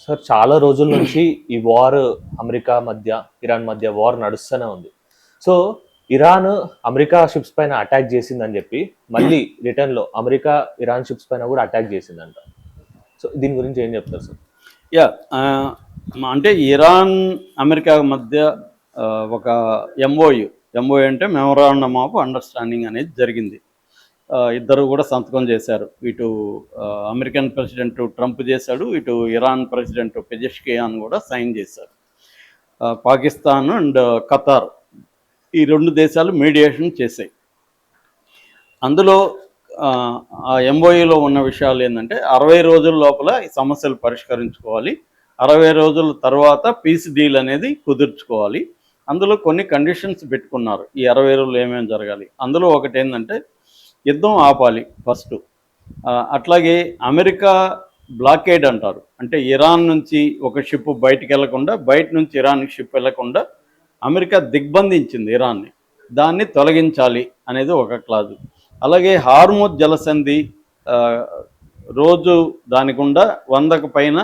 Sir చాలా రోజుల నుంచి ఈ వార్ అమెరికా మధ్య, ఇరాన్ మధ్య వార్ నడుస్తూనే ఉంది. సో, ఇరాన్ అమెరికా షిప్స్ పైన అటాక్ చేసిందని చెప్పి, మళ్ళీ రిటర్న్‌లో అమెరికా ఇరాన్ షిప్స్ పైన కూడా అటాక్ చేసిందంట. సో, దీని గురించి ఏం చెప్తారు సార్? యాహ్! అంటే ఇరాన్, అమెరికా మధ్య ఒక ఎంఓయు, ఎంఓయు అంటే మెమోరాండమ్ ఆఫ్ అండర్‌స్టాండింగ్ అనేది జరిగింది. ఇద్దరు కూడా సంతకం చేశారు. ఇటు అమెరికన్ ప్రెసిడెంట్ ట్రంప్ చేశాడు. ఇటు ఇరాన్ ప్రెసిడెంట్ పెజెష్కియాన్ కూడా సైన్ చేశారు. పాకిస్తాన్ అండ్ ఖతార్ ఈ 2 దేశాలు మీడియేషన్ చేశాయి. అందులో ఆ ఎంఓయూలో ఉన్న విషయాలు ఏంటంటే 60 రోజుల లోపల ఈ సమస్యలు పరిష్కరించుకోవాలి. 60 రోజుల తర్వాత పీస్ డీల్ అనేది కుదుర్చుకోవాలి. అందులో కొన్ని కండిషన్స్ పెట్టుకున్నారు. ఈ 60 రోజులు ఏమేమి జరగాలి. అందులో ఒకటి ఏంటంటే యుద్ధం ఆపాలి ఫస్ట్. అట్లాగే అమెరికా బ్లాకేడ్ అంటారు. అంటే ఇరాన్ నుంచి ఒక షిప్ బయటికి వెళ్లకుండా, బయట నుంచి ఇరాన్కి షిప్ వెళ్లకుండా అమెరికా దిగ్బంధించింది ఇరాన్ని. దాన్ని తొలగించాలి అనేది ఒక క్లాజు. అలాగే హార్ముజ్ జలసంధి రోజు దాని గుండా 100కు పైన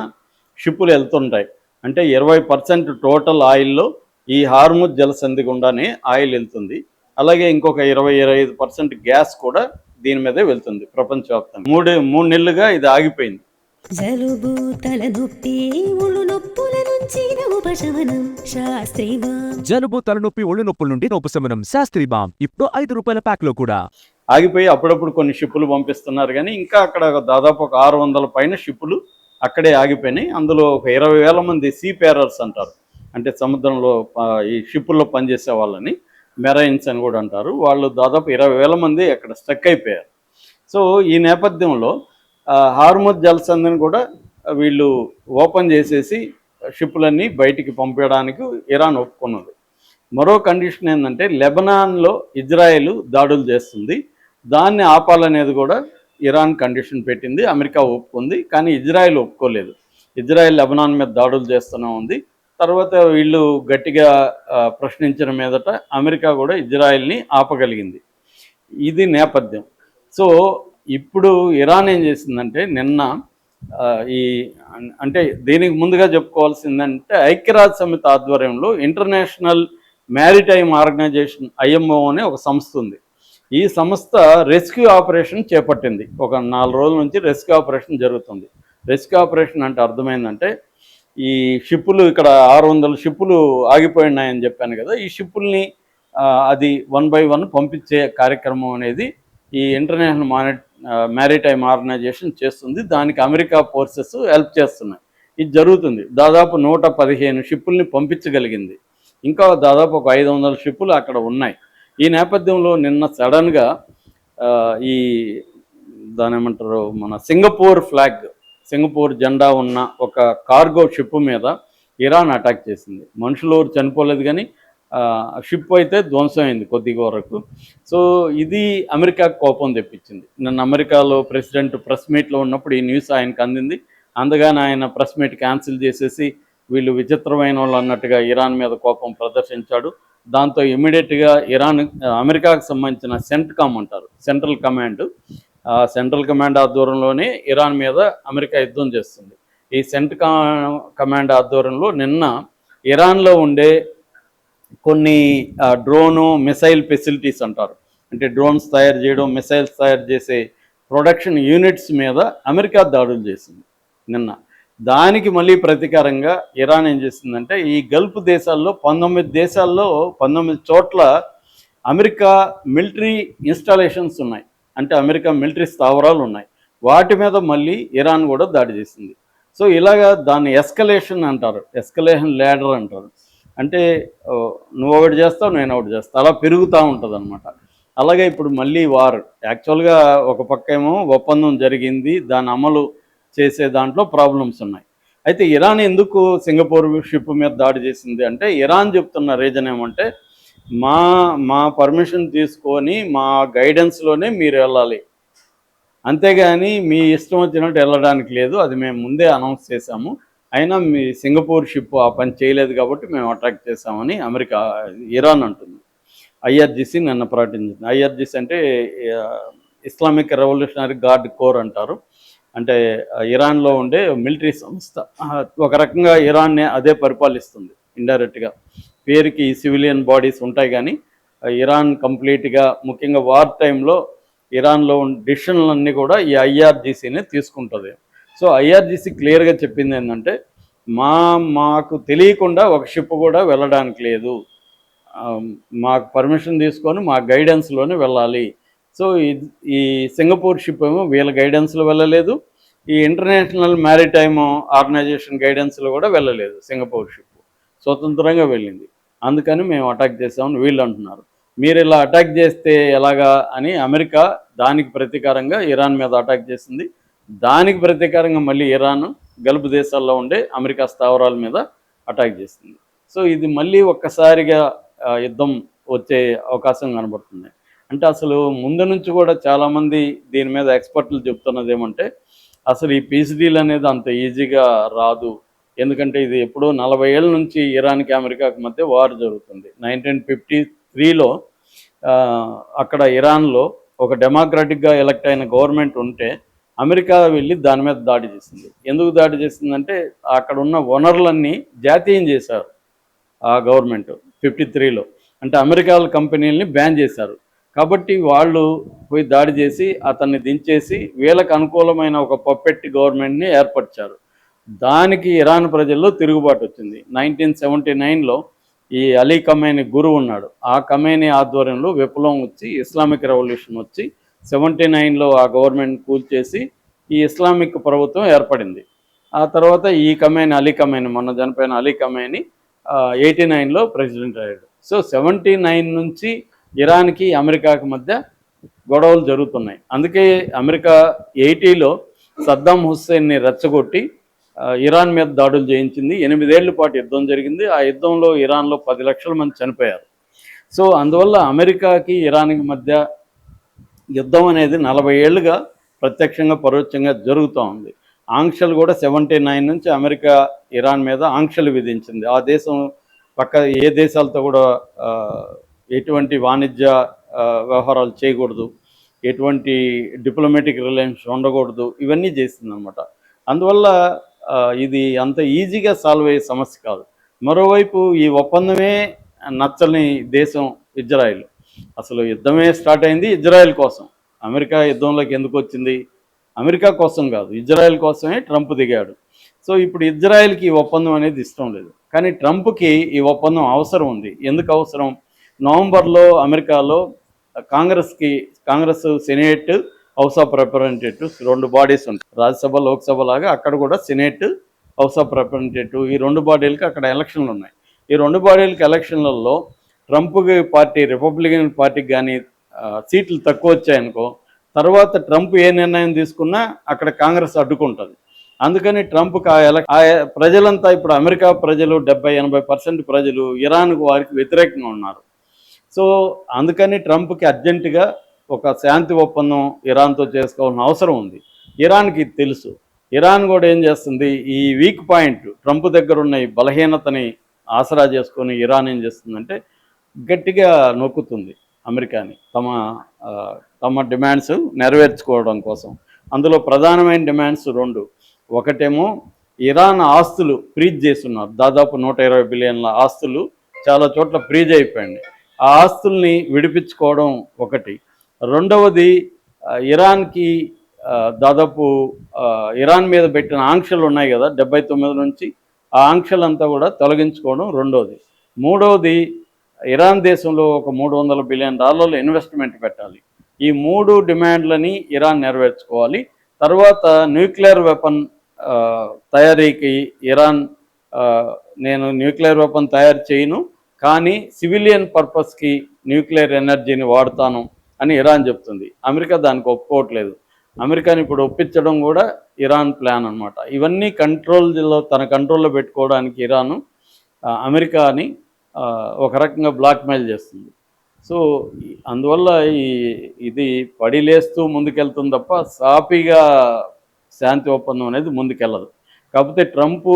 షిప్పులు వెళ్తుంటాయి. అంటే 20% టోటల్ ఆయిల్లో ఈ హార్ముజ్ జలసంధి గుండానే ఆయిల్ వెళ్తుంది. అలాగే ఇంకొక 20-25% గ్యాస్ కూడా దీని మీదే వెళ్తుంది ప్రపంచవ్యాప్తంగా. మూడు నెలలుగా ఇది ఆగిపోయింది. జలుబు తలనొప్పి ఒళ్ళు నొప్పుల నుంచి ఉపశమనం శాస్త్రీ బామ్. జలుబు తలనొప్పి ఒళ్ళు నొప్పుల నుండి ఉపశమనం శాస్త్రీ బామ్ ఇప్పుడు ₹5 ప్యాక్ లో కూడా. ఆగిపోయి అప్పుడప్పుడు కొన్ని షిప్పులు పంపిస్తున్నారు, కానీ ఇంకా అక్కడ దాదాపు ఒక 600 పైన షిప్పులు అక్కడే ఆగిపోయినాయి. అందులో ఒక 20,000 మంది సీపేరర్స్ అంటారు. అంటే సముద్రంలో ఈ షిప్పుల్లో పనిచేసే వాళ్ళని మెరైన్స్ అని కూడా అంటారు. వాళ్ళు దాదాపు 20,000 మంది అక్కడ స్టక్ అయిపోయారు. సో ఈ నేపథ్యంలో హార్ముజ్ జలసంధిని కూడా వీళ్ళు ఓపెన్ చేసేసి షిప్పులన్నీ బయటికి పంపించడానికి ఇరాన్ ఒప్పుకున్నది. మరో కండిషన్ ఏంటంటే లెబనాన్లో ఇజ్రాయెల్ దాడులు చేస్తుంది, దాన్ని ఆపాలనేది కూడా ఇరాన్ కండిషన్ పెట్టింది. అమెరికా ఒప్పుకుంది, కానీ ఇజ్రాయెల్ ఒప్పుకోలేదు. ఇజ్రాయెల్ లెబనాన్ మీద దాడులు చేస్తూనే ఉంది. తర్వాత వీళ్ళు గట్టిగా ప్రశ్నించిన మీదట అమెరికా కూడా ఇజ్రాయెల్ని ఆపగలిగింది. ఇది నేపథ్యం. సో ఇప్పుడు ఇరాన్ ఏం చేసిందంటే నిన్న ఈ అంటే దీనికి ముందుగా చెప్పుకోవాల్సిందంటే ఐక్యరాజ్య సమితి ఆధ్వర్యంలో ఇంటర్నేషనల్ మ్యారిటైమ్ ఆర్గనైజేషన్ ఐఎంఓ అనే ఒక సంస్థ ఉంది. ఈ సంస్థ రెస్క్యూ ఆపరేషన్ చేపట్టింది. ఒక 4 రోజుల నుంచి రెస్క్యూ ఆపరేషన్ జరుగుతుంది. రెస్క్యూ ఆపరేషన్ అంటే అర్థమైందంటే ఈ షిప్పులు ఇక్కడ 600 షిప్పులు ఆగిపోయినాయని చెప్పాను కదా, ఈ షిప్పుల్ని అది 1 by 1 పంపించే కార్యక్రమం అనేది ఈ ఇంటర్నేషనల్ మ్యారిటైమ్ ఆర్గనైజేషన్ చేస్తుంది. దానికి అమెరికా ఫోర్సెస్ హెల్ప్ చేస్తున్నాయి. ఇది జరుగుతుంది. దాదాపు 115 షిప్పుల్ని పంపించగలిగింది. ఇంకా దాదాపు ఒక 500 షిప్పులు అక్కడ ఉన్నాయి. ఈ నేపథ్యంలో నిన్న సడన్గా ఈ దాని ఏమంటారు, మన సింగపూర్ జెండా ఉన్న ఒక కార్గో షిప్ మీద ఇరాన్ అటాక్ చేసింది. మనుషులు చనిపోలేదు, కానీ షిప్ అయితే ధ్వంసమైంది కొద్దిగా వరకు. సో ఇది అమెరికా కోపం తెప్పించింది. నిన్న అమెరికాలో ప్రెసిడెంట్ ప్రెస్ మీట్లో ఉన్నప్పుడు ఈ న్యూస్ ఆయనకు అందింది. అందుకని ఆయన ప్రెస్ మీట్ క్యాన్సిల్ చేసేసి వీళ్ళు విచిత్రమైన వాళ్ళు అన్నట్టుగా ఇరాన్ మీద కోపం ప్రదర్శించాడు. దాంతో ఇమీడియట్గా అమెరికాకు సంబంధించిన సెంట్కామ్ అంటారు, సెంట్రల్ కమాండ్ ఆధ్వర్యంలోనే ఇరాన్ మీద అమెరికా యుద్ధం చేస్తుంది. ఈ కమాండ్ ఆధ్వర్యంలో నిన్న ఇరాన్లో ఉండే కొన్ని డ్రోను మిసైల్ ఫెసిలిటీస్ అంటారు, అంటే డ్రోన్స్ తయారు చేయడం, మిసైల్స్ తయారు చేసే ప్రొడక్షన్ యూనిట్స్ మీద అమెరికా దాడులు చేసింది నిన్న. దానికి మళ్ళీ ప్రతీకారంగా ఇరాన్ ఏం చేసిందంటే ఈ గల్ఫ్ దేశాల్లో 19 చోట్ల అమెరికా మిలిటరీ ఇన్స్టాలేషన్స్ ఉన్నాయి, అంటే అమెరికా మిలిటరీ స్థావరాలు ఉన్నాయి. వాటి మీద మళ్ళీ ఇరాన్ కూడా దాడి చేసింది. సో ఇలాగా దాన్ని ఎస్కలేషన్ ల్యాడర్ అంటారు. అంటే నువ్వు ఒకటి చేస్తావు, నేను ఒకటి చేస్తాను, అలా పెరుగుతూ ఉంటుంది అనమాట. అలాగే ఇప్పుడు మళ్ళీ వార్. యాక్చువల్గా ఒక పక్క ఏమో ఒప్పందం జరిగింది, దాని అమలు చేసే దాంట్లో ప్రాబ్లమ్స్ ఉన్నాయి. అయితే ఇరాన్ ఎందుకు సింగపూర్ షిప్ మీద దాడి చేసింది అంటే, ఇరాన్ చెప్తున్న రీజన్ ఏమంటే మా పర్మిషన్ తీసుకొని మా గైడెన్స్లోనే మీరు వెళ్ళాలి, అంతేగాని మీ ఇష్టం వచ్చినట్టు వెళ్ళడానికి లేదు, అది మేము ముందే అనౌన్స్ చేశాము, అయినా మీ సింగపూర్ షిప్ ఆ పని చేయలేదు కాబట్టి మేము అటాక్ చేశామని ఇరాన్ అంటుంది. ఐఆర్జీసీ నిన్న ప్రకటించింది. ఐఆర్జీసీ అంటే ఇస్లామిక్ రెవల్యూషనరీ గార్డ్ కోర్ అంటారు. అంటే ఇరాన్లో ఉండే మిలిటరీ సంస్థ. ఒక రకంగా ఇరాన్ని అదే పరిపాలిస్తుంది ఇండైరెక్ట్గా. పేరుకి సివిలియన్ బాడీస్ ఉంటాయి కానీ ఇరాన్ కంప్లీట్గా, ముఖ్యంగా వార్ టైంలో ఇరాన్లో ఉన్న డిసిషన్లన్నీ కూడా ఈ ఐఆర్జీసీనే తీసుకుంటుంది. సో ఐఆర్జీసీ క్లియర్గా చెప్పింది ఏంటంటే, మాకు తెలియకుండా ఒక షిప్ కూడా వెళ్ళడానికి లేదు, మాకు పర్మిషన్ తీసుకొని మా గైడెన్స్లోనే వెళ్ళాలి. సో ఈ సింగపూర్ షిప్ ఏమో వీళ్ళ గైడెన్స్లో వెళ్ళలేదు, ఈ ఇంటర్నేషనల్ మ్యారిటైమ్ ఆర్గనైజేషన్ గైడెన్స్లో కూడా వెళ్ళలేదు. సింగపూర్ షిప్ స్వతంత్రంగా వెళ్ళింది. అందుకని మేము అటాక్ చేసామని వీళ్ళు అంటున్నారు. మీరు ఇలా అటాక్ చేస్తే ఎలాగా అని అమెరికా దానికి ప్రతీకారంగా ఇరాన్ మీద అటాక్ చేసింది. దానికి ప్రతీకారంగా మళ్ళీ ఇరాన్ గల్ఫ్ దేశాల్లో ఉండే అమెరికా స్థావరాల మీద అటాక్ చేసింది. సో ఇది మళ్ళీ ఒక్కసారిగా యుద్ధం వచ్చే అవకాశం కనబడుతుంది. అంటే అసలు ముందు నుంచి కూడా చాలామంది దీని మీద ఎక్స్పర్ట్లు చెప్తున్నది ఏమంటే, అసలు ఈ పీస్ డీల్ అనేది అంత ఈజీగా రాదు. ఎందుకంటే ఇది ఎప్పుడో 40 ఏళ్ళ నుంచి ఇరాన్కి అమెరికాకి మధ్య వార్ జరుగుతుంది. 1953లో అక్కడ ఇరాన్లో ఒక డెమోక్రాటిక్గా ఎలక్ట్ అయిన గవర్నమెంట్ ఉంటే అమెరికా వెళ్ళి దాని మీద దాడి చేసింది. ఎందుకు దాడి చేసిందంటే, అక్కడ ఉన్న వనరులన్నీ జాతీయం చేశారు ఆ గవర్నమెంట్ 53లో. అంటే అమెరికా కంపెనీలని బ్యాన్ చేశారు. కాబట్టి వాళ్ళు పోయి దాడి చేసి అతన్ని దించేసి వీళ్ళకి అనుకూలమైన ఒక పప్పెట్టి గవర్నమెంట్ని ఏర్పరిచారు. దానికి ఇరాన్ ప్రజల్లో తిరుగుబాటు వచ్చింది. 1979లో ఈ అలీ ఖమేని గురువు ఉన్నాడు, ఆ ఖమేని ఆధ్వర్యంలో విప్లవం వచ్చి ఇస్లామిక్ రెవల్యూషన్ వచ్చి 79లో ఆ గవర్నమెంట్ కూల్చేసి ఈ ఇస్లామిక్ ప్రభుత్వం ఏర్పడింది. ఆ తర్వాత ఈ ఖమేని, అలీ ఖమేని, మొన్న చనిపోయిన అలీ ఖమేని 89లో ప్రెసిడెంట్ అయ్యాడు. సో 79 నుంచి ఇరాన్కి అమెరికాకి మధ్య గొడవలు జరుగుతున్నాయి. అందుకే అమెరికా 80లో సద్దాం హుస్సేన్ని రెచ్చగొట్టి ఇరాన్ మీద దాడులు చేయించింది. 8 ఏళ్ల పాటు యుద్ధం జరిగింది. ఆ యుద్ధంలో ఇరాన్లో 10 లక్షల మంది చనిపోయారు. సో అందువల్ల అమెరికాకి ఇరాన్కి మధ్య యుద్ధం అనేది 40 ఏళ్ళుగా ప్రత్యక్షంగా పరోక్షంగా జరుగుతూ ఉంది. ఆంక్షలు కూడా 79 నుంచి అమెరికా ఇరాన్ మీద ఆంక్షలు విధించింది. ఆ దేశం పక్క ఏ దేశాలతో కూడా ఎటువంటి వాణిజ్య వ్యవహారాలు చేయకూడదు, ఎటువంటి డిప్లొమాటిక్ రిలేషన్స్ ఉండకూడదు, ఇవన్నీ చేసిందనమాట. అందువల్ల ఇది అంత ఈజీగా సాల్వ్ అయ్యే సమస్య కాదు. మరోవైపు ఈ ఒప్పందమే నచ్చని దేశం ఇజ్రాయెల్. అసలు యుద్ధమే స్టార్ట్ అయింది ఇజ్రాయెల్ కోసం. అమెరికా యుద్ధంలోకి ఎందుకు వచ్చింది? అమెరికా కోసం కాదు, ఇజ్రాయెల్ కోసమే ట్రంప్ దిగాడు. సో ఇప్పుడు ఇజ్రాయెల్కి ఈ ఒప్పందం అనేది ఇష్టం లేదు, కానీ ట్రంప్కి ఈ ఒప్పందం అవసరం ఉంది. ఎందుకు అవసరం? నవంబర్లో అమెరికాలో Congress, senate, house of representatives 2 bodies ఉంటాయి. రాజ్యసభ, లోక్సభ లాగా అక్కడ కూడా సెనేట్, హౌస్ ఆఫ్ రిప్రజెంటేటివ్, ఈ 2 బాడీలకి అక్కడ ఎలక్షన్లు ఉన్నాయి. ఈ 2 బాడీలకి ఎలక్షన్లలో ట్రంప్కి పార్టీ, రిపబ్లికన్ పార్టీకి కానీ సీట్లు తక్కువ వచ్చాయనుకో, తర్వాత ట్రంప్ ఏ నిర్ణయం తీసుకున్నా అక్కడ కాంగ్రెస్ అడ్డుకుంటుంది. అందుకని ట్రంప్కి ప్రజలంతా, ఇప్పుడు అమెరికా ప్రజలు 70-80% ప్రజలు వారికి వ్యతిరేకంగా ఉన్నారు. సో అందుకని ట్రంప్కి అర్జెంటుగా ఒక శాంతి ఒప్పందం ఇరాన్తో చేసుకోవాల్సిన అవసరం ఉంది. ఇరాన్కి తెలుసు. ఇరాన్ కూడా ఏం చేస్తుంది, ఈ వీక్ పాయింట్ ట్రంప్ దగ్గర ఉన్న ఈ బలహీనతని ఆసరా చేసుకొని ఇరాన్ ఏం చేస్తుందంటే గట్టిగా నొక్కుతుంది అమెరికాని తమ డిమాండ్స్ నెరవేర్చుకోవడం కోసం. అందులో ప్రధానమైన డిమాండ్స్ 2. ఒకటేమో ఇరాన్ ఆస్తులు ఫ్రీజ్ చేస్తున్నారు. దాదాపు 120 బిలియన్ల ఆస్తులు చాలా చోట్ల ఫ్రీజ్ అయిపోయింది. ఆ ఆస్తుల్ని విడిపించుకోవడం ఒకటి. రెండవది, ఇరాన్కి దాదాపు ఇరాన్ మీద పెట్టిన ఆంక్షలు ఉన్నాయి కదా 79 నుంచి, ఆ ఆంక్షలంతా కూడా తొలగించుకోవడం రెండవది. మూడవది, ఇరాన్ దేశంలో ఒక $300 బిలియన్ ఇన్వెస్ట్మెంట్ పెట్టాలి. ఈ 3 డిమాండ్లని ఇరాన్ నెరవేర్చుకోవాలి. తర్వాత న్యూక్లియర్ వెపన్ తయారీకి ఇరాన్, నేను న్యూక్లియర్ వెపన్ తయారు చేయను, కానీ సివిలియన్ పర్పస్కి న్యూక్లియర్ ఎనర్జీని వాడతాను అని ఇరాన్ చెప్తుంది. అమెరికా దానికి ఒప్పుకోవట్లేదు. అమెరికాని ఇప్పుడు ఒప్పించడం కూడా ఇరాన్ ప్లాన్ అనమాట. ఇవన్నీ తన కంట్రోల్లో పెట్టుకోవడానికి ఇరాను అమెరికాని ఒక రకంగా బ్లాక్మెయిల్ చేస్తుంది. సో అందువల్ల ఇది పడిలేస్తూ ముందుకెళ్తుంది తప్ప సాఫీగా శాంతి ఒప్పందం అనేది ముందుకెళ్ళదు. కాకపోతే ట్రంప్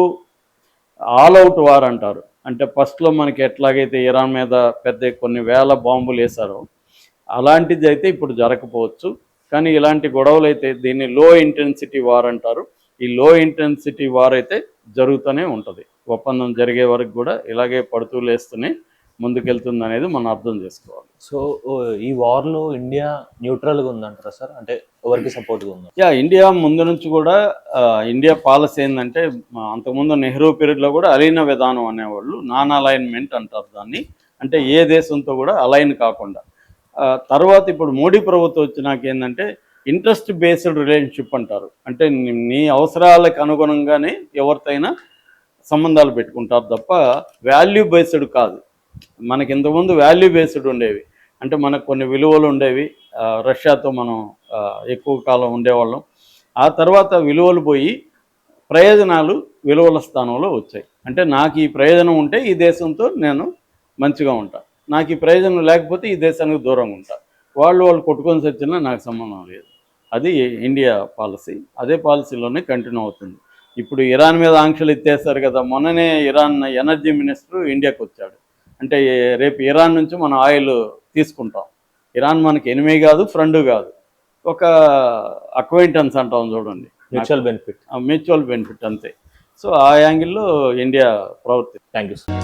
ఆల్ అవుట్ వార్ అంటారు. అంటే ఫస్ట్లో మనకి ఎట్లాగైతే ఇరాన్ మీద కొన్ని వేల బాంబులు వేశారో అలాంటిది అయితే ఇప్పుడు జరగకపోవచ్చు. కానీ ఇలాంటి గొడవలు అయితే దీన్ని లో ఇంటెన్సిటీ వార్ అంటారు. ఈ లో ఇంటెన్సిటీ వార్ అయితే జరుగుతూనే ఉంటుంది. ఒప్పందం జరిగే వరకు కూడా ఇలాగే పడుతూ లేస్తూనే ముందుకెళ్తుంది అనేది మనం అర్థం చేసుకోవాలి. సో ఈ వార్లో ఇండియా న్యూట్రల్గా ఉందంటారా సార్? అంటే ఎవరికి సపోర్ట్గా ఉందా? ఇండియా ముందు నుంచి కూడా ఇండియా పాలసీ ఏంటంటే అంతకుముందు నెహ్రూ పీరియడ్లో కూడా అలీన విధానం అనేవాళ్ళు, నాన్ అలైన్మెంట్ అంటారు దాన్ని. అంటే ఏ దేశంతో కూడా అలైన్ కాకుండా. తర్వాత ఇప్పుడు మోడీ ప్రభుత్వం వచ్చినాక ఏంటంటే ఇంట్రెస్ట్ బేస్డ్ రిలేషన్షిప్ అంటారు. అంటే నీ అవసరాలకు అనుగుణంగానే ఎవరితోనైనా సంబంధాలు పెట్టుకుంటారు తప్ప వాల్యూ బేస్డ్ కాదు. మనకి ఇంతకుముందు వాల్యూ బేస్డ్ ఉండేవి. అంటే మనకు కొన్ని విలువలు ఉండేవి. రష్యాతో మనం ఎక్కువ కాలం ఉండేవాళ్ళం. ఆ తర్వాత విలువలు పోయి ప్రయోజనాలు విలువల స్థానంలో వచ్చాయి. అంటే నాకు ఈ ప్రయోజనం ఉంటే ఈ దేశంతో నేను మంచిగా ఉంటా, నాకు ఈ ప్రయోజనం లేకపోతే ఈ దేశానికి దూరంగా ఉంటా. వాళ్ళు కొట్టుకొని సచ్చినా నాకు సంబంధం లేదు. అది ఇండియా పాలసీ. అదే పాలసీలోనే కంటిన్యూ అవుతుంది. ఇప్పుడు ఇరాన్ మీద ఆంక్షలు ఎత్తేస్తారు కదా. మొన్ననే ఇరాన్ ఎనర్జీ మినిస్టర్ ఇండియాకి వచ్చాడు. అంటే రేపు ఇరాన్ నుంచి మనం ఆయిల్ తీసుకుంటాం. ఇరాన్ మనకి ఎనిమీ కాదు, ఫ్రెండ్ కాదు, ఒక అక్వైంటెన్స్ అంటాం చూడండి, మ్యూచువల్ బెనిఫిట్ అంతే. సో ఆ యాంగిల్లో ఇండియా ప్రవర్తి. Thank you sir.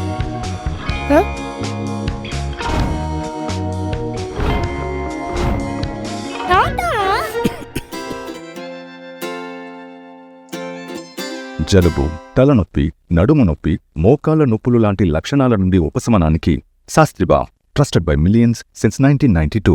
జలుబు, తలనొప్పి, నడుము నొప్పి, మోకాళ్ల నొప్పులు లాంటి లక్షణాల నుండి ఉపశమనానికి Shastri balm, trusted by millions since 1992.